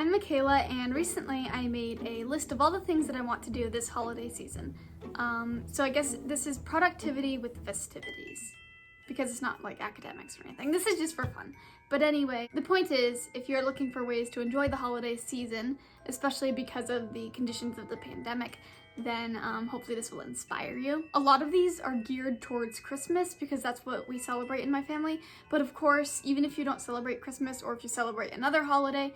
I'm Makayla, and recently I made a list of all the things that I want to do this holiday season. So I guess this is productivity with festivities, because it's not like academics or anything. This is just for fun. But anyway, the point is, if you're looking for ways to enjoy the holiday season, especially because of the conditions of the pandemic, then hopefully this will inspire you. A lot of these are geared towards Christmas because that's what we celebrate in my family. But of course, even if you don't celebrate Christmas or if you celebrate another holiday,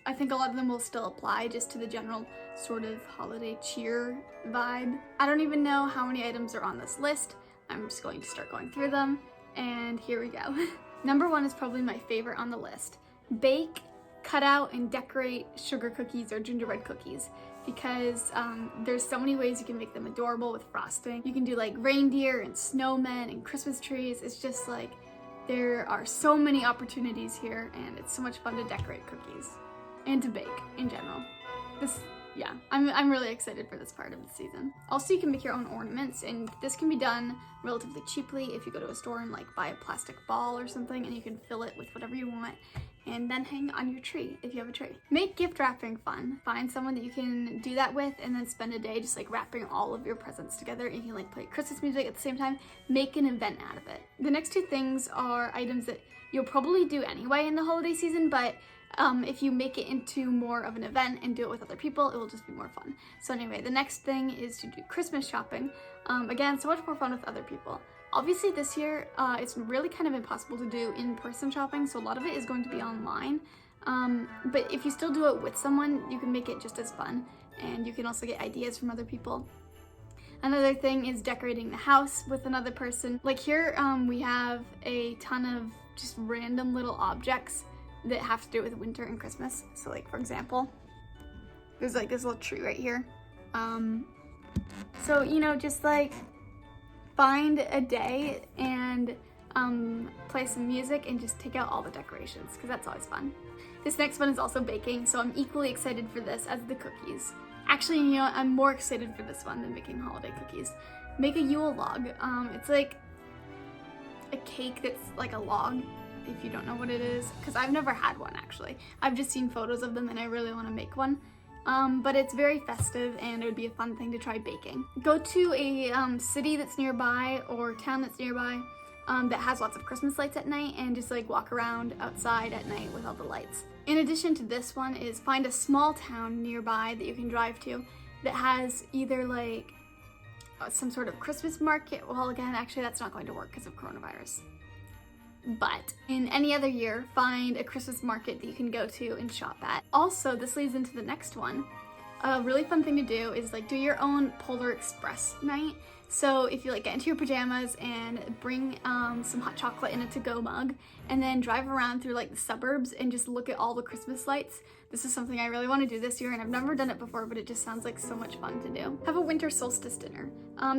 I think a lot of them will still apply just to the general sort of holiday cheer vibe. I don't even know how many items are on this list. I'm just going to start going through them, and here we go. Number one is probably my favorite on the list. Bake, cut out, and decorate sugar cookies or gingerbread cookies, because there's so many ways you can make them adorable with frosting. You can do like reindeer and snowmen and Christmas trees. It's just like, there are so many opportunities here, and it's so much fun to decorate cookies and to bake in general. I'm really excited for this part of the season. Also, you can make your own ornaments, and this can be done relatively cheaply if you go to a store and like buy a plastic ball or something, and you can fill it with whatever you want and then hang on your tree if you have a tree. Make gift wrapping fun. Find someone that you can do that with and then spend a day just like wrapping all of your presents together, and you can like play Christmas music at the same time. Make an event out of it. The next two things are items that you'll probably do anyway in the holiday season, but if you make it into more of an event and do it with other people, it will just be more fun. So anyway, the next thing is to do Christmas shopping. Again, so much more fun with other people. Obviously this year, it's really kind of impossible to do in-person shopping, so a lot of it is going to be online. But if you still do it with someone, you can make it just as fun, and you can also get ideas from other people. Another thing is decorating the house with another person. Like here, we have a ton of just random little objects that have to do with winter and Christmas. So like, for example, there's like this little tree right here. So, you know, just like find a day and play some music and just take out all the decorations, because that's always fun. This next one is also baking, so I'm equally excited for this as the cookies. Actually, you know, I'm more excited for this one than making holiday cookies. Make a Yule log. It's like a cake that's like a log, if you don't know what it is, because I've never had one actually. I've just seen photos of them and I really want to make one. But it's very festive and it would be a fun thing to try baking. Go to a city that's nearby or town that's nearby that has lots of Christmas lights at night, and just like walk around outside at night with all the lights. In addition to this one is find a small town nearby that you can drive to that has either like some sort of Christmas market. Well, again, actually that's not going to work because of coronavirus. But in any other year, find a Christmas market that you can go to and shop at. Also, this leads into the next one. A really fun thing to do is like do your own Polar Express night. So if you like get into your pajamas and bring some hot chocolate in a to-go mug, and then drive around through like the suburbs and just look at all the Christmas lights. This is something I really want to do this year, and I've never done it before, but it just sounds like so much fun to do. Have a winter solstice dinner.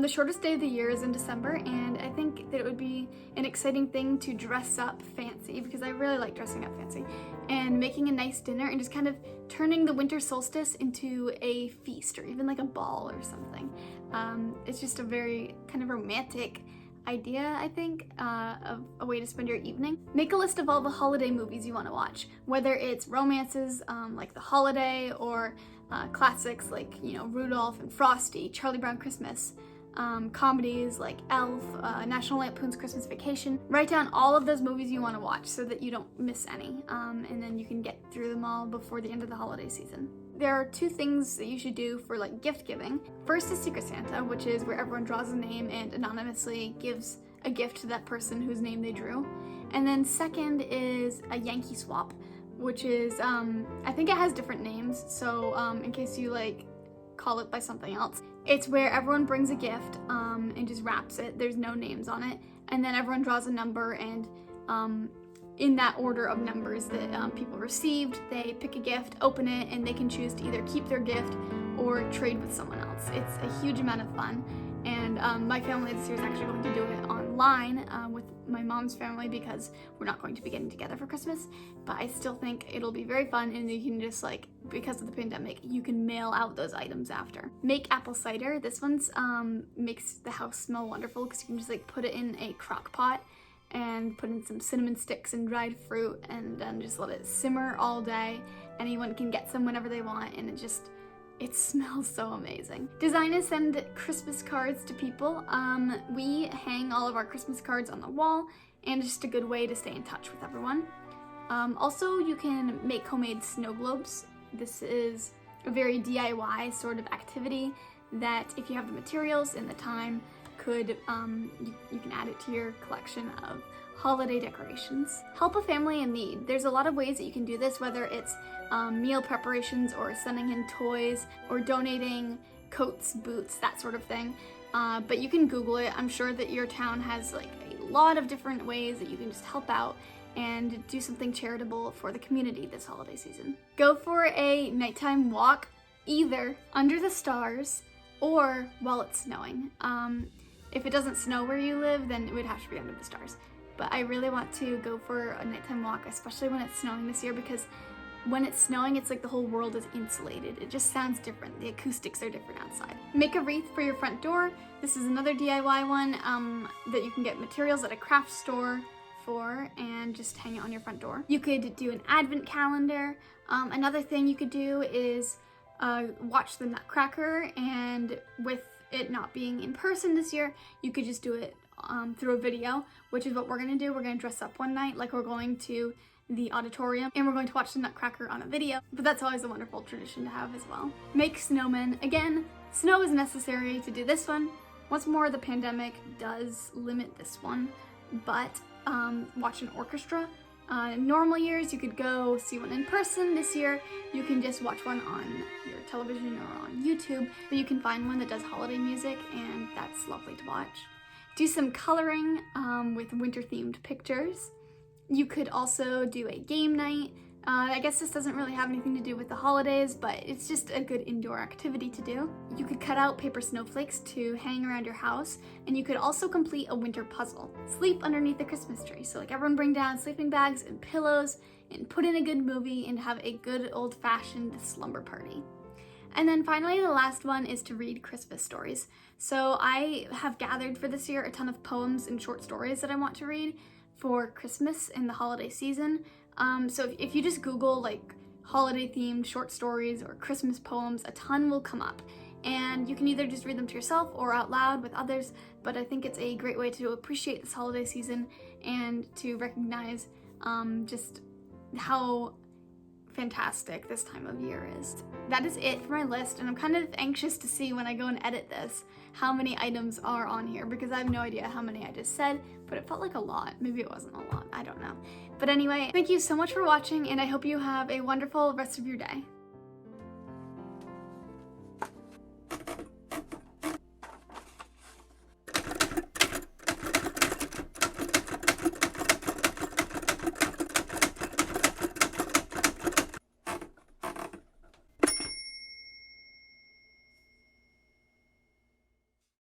The shortest day of the year is in December, and I think that it would be an exciting thing to dress up fancy, because I really like dressing up fancy, and making a nice dinner and just kind of turning the winter solstice into a feast or even like a ball or something. It's just a very kind of romantic idea, I think, of a way to spend your evening. Make a list of all the holiday movies you want to watch, whether it's romances like The Holiday, or classics like, you know, Rudolph and Frosty, Charlie Brown Christmas, comedies like Elf, National Lampoon's Christmas Vacation. Write down all of those movies you want to watch so that you don't miss any, and then you can get through them all before the end of the holiday season. There are two things that you should do for like gift giving. First is Secret Santa, which is where everyone draws a name and anonymously gives a gift to that person whose name they drew. And then second is a Yankee Swap, which is, I think it has different names, so in case you like call it by something else. It's where everyone brings a gift and just wraps it. There's no names on it. And then everyone draws a number, and in that order of numbers that people received, they pick a gift, open it, and they can choose to either keep their gift or trade with someone else. It's a huge amount of fun, and my family this year is actually going to do it online with my mom's family, because we're not going to be getting together for Christmas, but I still think it'll be very fun, and you can just like, because of the pandemic, you can mail out those items after. Make apple cider. This one's makes the house smell wonderful, because you can just like put it in a crock pot and put in some cinnamon sticks and dried fruit, and then just let it simmer all day anyone can get some whenever they want, and it smells so amazing. Design is send Christmas cards to people. We hang all of our Christmas cards on the wall, and it's just a good way to stay in touch with everyone. Also, you can make homemade snow globes. This is a very DIY sort of activity that, if you have the materials and the time, you can add it to your collection of holiday decorations. Help a family in need. There's a lot of ways that you can do this, whether it's meal preparations or sending in toys or donating coats, boots, that sort of thing. But you can Google it. I'm sure that your town has like a lot of different ways that you can just help out and do something charitable for the community this holiday season. Go for a nighttime walk, either under the stars or while it's snowing. If it doesn't snow where you live, then it would have to be under the stars. But I really want to go for a nighttime walk, especially when it's snowing this year, because when it's snowing, it's like the whole world is insulated. It just sounds different. The acoustics are different outside. Make a wreath for your front door. This is another DIY one that you can get materials at a craft store for and just hang it on your front door. You could do an advent calendar. Another thing you could do is watch the Nutcracker, and with it not being in person this year, you could just do it through a video, which is what we're gonna do. We're gonna dress up one night like we're going to the auditorium, and we're going to watch the Nutcracker on a video, but that's always a wonderful tradition to have as well. Make snowmen. Again, snow is necessary to do this one. Once more, the pandemic does limit this one, but watch an orchestra. Normal years, you could go see one in person. This year, you can just watch one on your television or on YouTube, but you can find one that does holiday music, and that's lovely to watch. Do some coloring with winter-themed pictures. You could also do a game night. I guess this doesn't really have anything to do with the holidays, but it's just a good indoor activity to do. You could cut out paper snowflakes to hang around your house, and you could also complete a winter puzzle. Sleep underneath the Christmas tree. So like everyone bring down sleeping bags and pillows and put in a good movie and have a good old-fashioned slumber party. And then finally, the last one is to read Christmas stories. So I have gathered for this year a ton of poems and short stories that I want to read for Christmas and the holiday season. So if you just Google like holiday themed short stories or Christmas poems, a ton will come up, and you can either just read them to yourself or out loud with others. But I think it's a great way to appreciate this holiday season and to recognize just how fantastic this time of year is. That is it for my list, and I'm kind of anxious to see when I go and edit this how many items are on here, because I have no idea how many I just said, but it felt like a lot. Maybe it wasn't a lot, I don't know. But anyway, thank you so much for watching, and I hope you have a wonderful rest of your day.